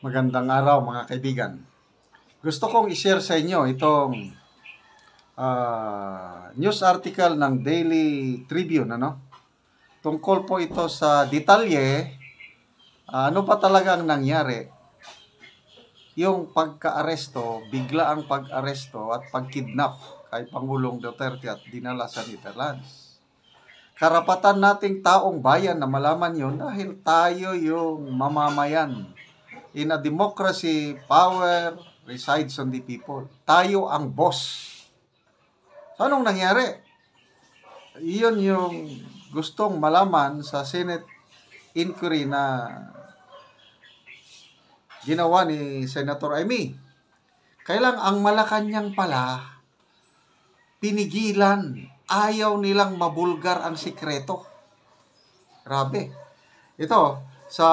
Magandang araw mga kaibigan. Gusto kong i-share sa inyo itong news article ng Daily Tribune. Tungkol po ito sa detalye, ano pa talagang nangyari. Yung pagka-aresto, bigla ang pag-aresto at pag-kidnap kay Pangulong Duterte at dinala sa Netherlands. Karapatan nating taong bayan na malaman yun dahil tayo yung mamamayan. In a democracy, power resides on the people. Tayo ang boss. So, anong nangyari? Iyon yung gustong malaman sa Senate inquiry na ginawa ni Senator Amy. Kailang ang Malacanang pala, pinigilan. Ayaw nilang mabulgar ang sikreto. Grabe. Ito, sa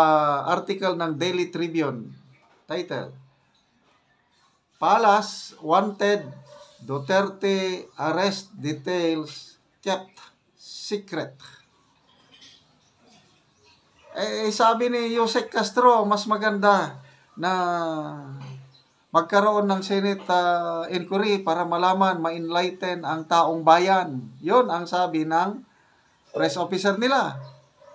article ng Daily Tribune, title, Palace wanted Duterte arrest details kept secret. Sabi ni Yusek Castro, mas maganda na magkaroon ng Senate inquiry para malaman, ma-enlighten ang taong bayan. Yun ang sabi ng press officer nila.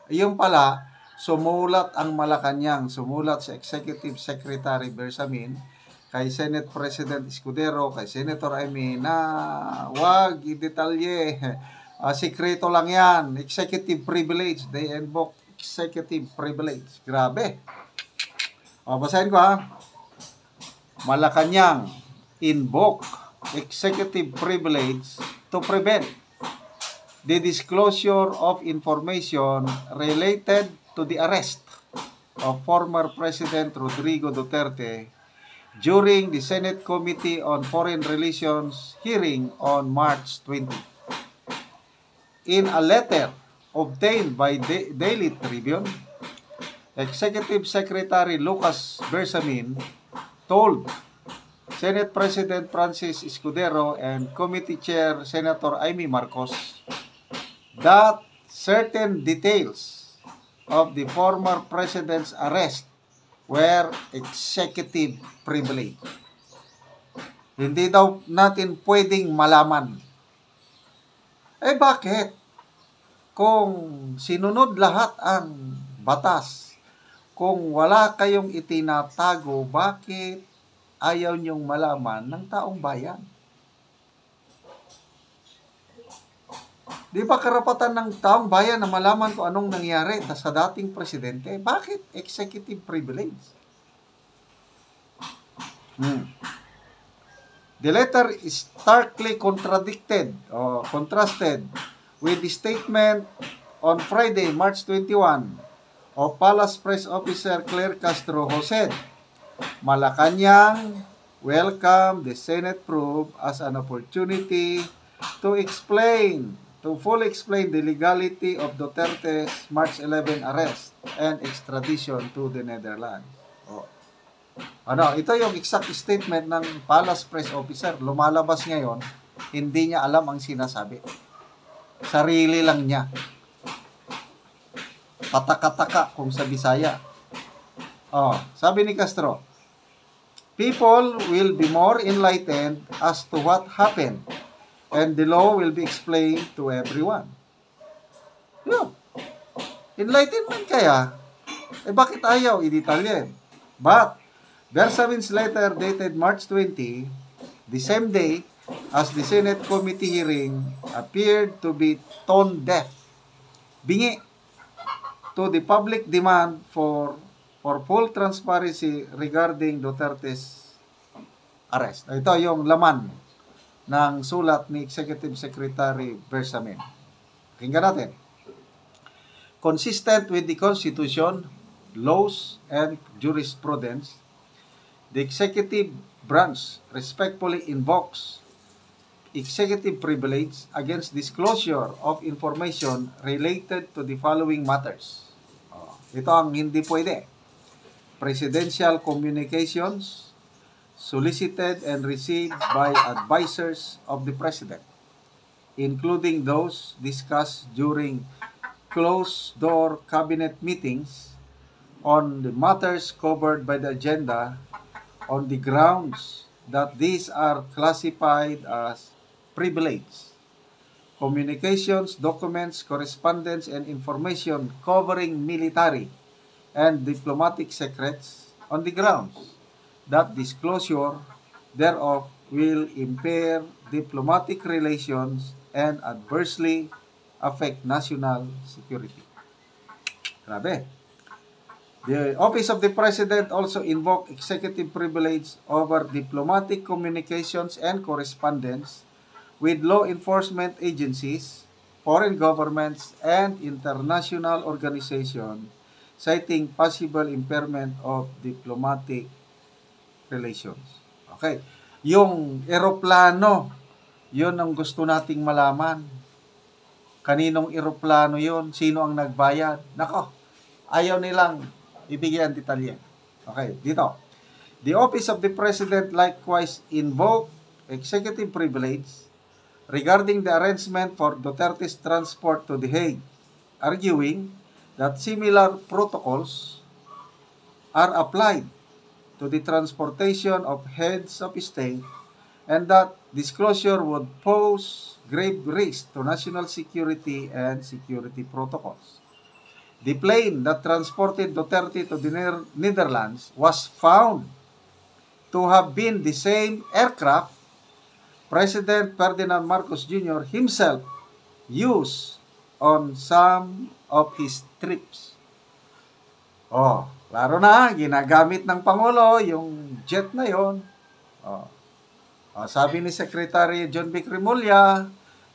Yung pala, sumulat ang Malacanang, sumulat sa Executive Secretary Bersamin, kay Senate President Escudero, kay Senator Amy na wag i-detalye, sikreto lang yan, executive privilege, they invoke executive privilege. Grabe. Basahin ko Malacanang invoke executive privilege to prevent the disclosure of information related to the arrest of former President Rodrigo Duterte during the Senate Committee on Foreign Relations hearing on March 20. In a letter obtained by Daily Tribune, Executive Secretary Lucas Bersamin told Senate President Francis Escudero and Committee Chair Senator Amy Marcos that certain details of the former president's arrest were executive privilege. Hindi daw natin pwedeng malaman. Bakit? Kung sinunod lahat ang batas, kung wala kayong itinatago, bakit ayaw niyong malaman ng taong bayan? Di ba karapatan ng taong bayan na malaman kung anong nangyari sa dating presidente? Bakit executive privilege? The letter is starkly contrasted with the statement on Friday, March 21 of Palace Press Officer Claire Castro who said, Malacanang welcomed the Senate probe as an opportunity to fully explain the legality of Duterte's March 11 arrest and extradition to the Netherlands. Ito yung exact statement ng Palace Press Officer. Lumalabas ngayon, hindi niya alam ang sinasabi. Sarili lang niya. Pataka-taka kung sa Bisaya. Sabi ni Castro, people will be more enlightened as to what happened and the law will be explained to everyone. Enlightenment kaya? Bakit ayaw i-detalye? But Bersamin's letter dated March 20, the same day as the Senate committee hearing, appeared to be tone deaf, bingi, to the public demand for full transparency regarding Duterte's arrest. Ito yung laman ng sulat ni Executive Secretary Bersamin. Pakinggan natin. Consistent with the Constitution, laws, and jurisprudence, the executive branch respectfully invokes executive privilege against disclosure of information related to the following matters. Ito ang hindi pwede. Presidential communications solicited and received by advisors of the President, including those discussed during closed-door cabinet meetings on the matters covered by the agenda on the grounds that these are classified as privileged. Communications, documents, correspondence, and information covering military and diplomatic secrets on the grounds that disclosure thereof will impair diplomatic relations and adversely affect national security. Grabe. The Office of the President also invoked executive privilege over diplomatic communications and correspondence with law enforcement agencies, foreign governments, and international organizations, citing possible impairment of diplomatic relations. Okay. Yung eroplano, yun ang gusto nating malaman. Kaninong eroplano yun? Sino ang nagbayad? Nako, ayaw nilang ibigyan detalye. Okay, dito. The Office of the President likewise invoked executive privilege regarding the arrangement for Duterte's transport to The Hague, arguing that similar protocols are applied to the transportation of heads of state and that disclosure would pose grave risk to national security and security protocols. The plane that transported Duterte to the Netherlands was found to have been the same aircraft President Ferdinand Marcos Jr. himself used on some of his trips. Oh, klaro na, ginagamit ng Pangulo yung jet na yon. Sabi ni Secretary John B. Cremulya,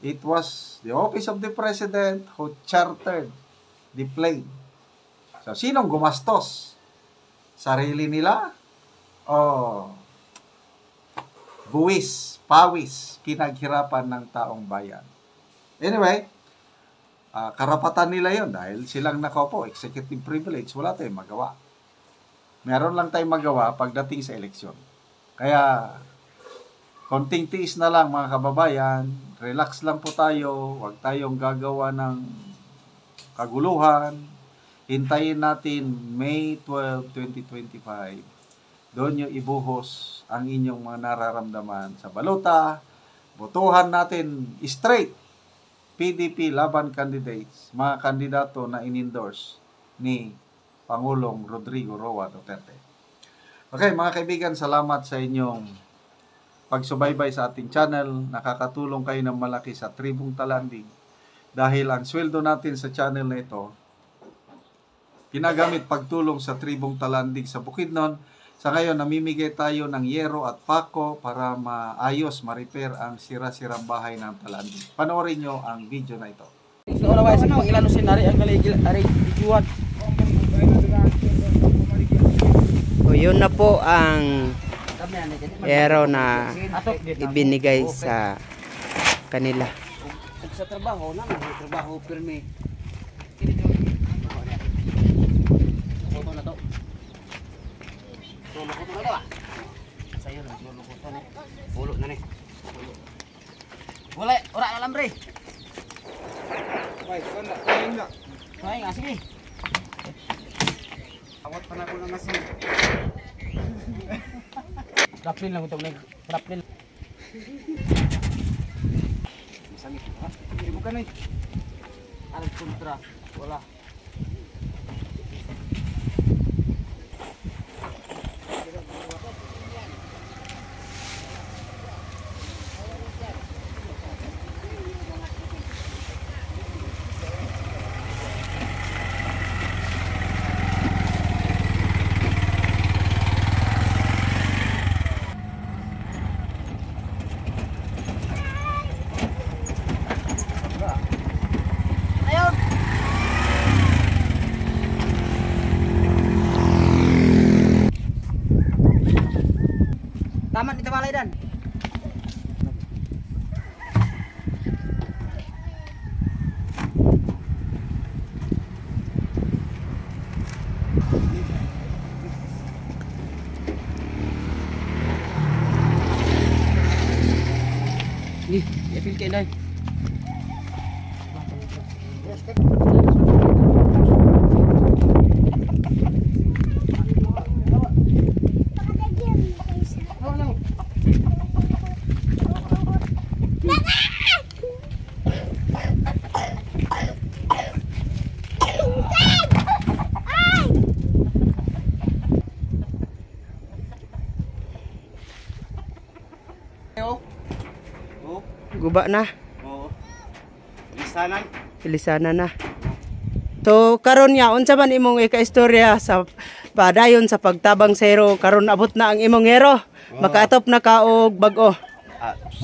it was the Office of the President who chartered the plane. So, sinong gumastos? Sarili nila? Buwis, pawis, pinaghirapan ng taong bayan. Anyway, karapatan nila yon dahil silang nakaupo, executive privilege, wala tayong magawa. Meron lang tayong magawa pagdating sa eleksyon. Kaya, konting tiis na lang mga kababayan, relax lang po tayo, huwag tayong gagawa ng kaguluhan. Hintayin natin May 12, 2025. Doon nyo ibuhos ang inyong mga nararamdaman sa balota. Botohan natin straight PDP laban candidates, mga kandidato na in-endorse ni Pangulong Rodrigo Roa Duterte. Okay, mga kaibigan, salamat sa inyong pagsubaybay sa ating channel. Nakakatulong kayo ng malaki sa Tribong Talanding dahil ang sweldo natin sa channel na ito ginagamit pagtulong sa Tribong Talanding sa Bukidnon. Sa ngayon, namimigay tayo ng yero at pako para maayos, ma-repair ang sira-sirang bahay ng Talanding. Panoorin nyo ang video na ito. O yun na po ang yero na ibinigay sa kanila. Sa trabaho na, trabaho pirmi. Foto na to. Lolo ko to na daw. Sayo na, lolo ko to na. Ulo na ni. Wala, ora alam bre. Wait, wala, wala. Ay, nga sige. Awat pa na ko lang asin. Raplin lang utog leg. Raplin. Sangit, ha? Hindi mo ka na. Alam kontra. Wala. Taman di Tamalay dan. Nih, ya fil kayo dahil. Guba na. Oo. Lisanan. Ilisana na. To karon ya unsa man imong ika-istorya sa padayon sa pagtabang sa hero karon abot na ang imong hero. Makaatop na ka og bag-o.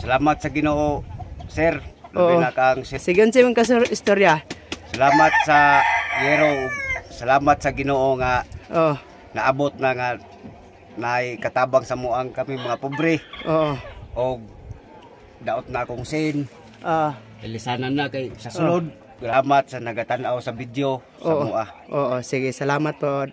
Salamat sa Ginoo, sir. Oo. Labi na kang sir. Sige unsa imong istorya? Salamat sa Hero. Salamat sa Ginoo nga Oh. naabot na nga naay katabang sa muang kami mga pobre. Oo. Og daot na akong sin. Ilisanan na kay sa sulod. Salamat sa nagatanaw sa video sa Oo. mua. Oo, sige, salamat po.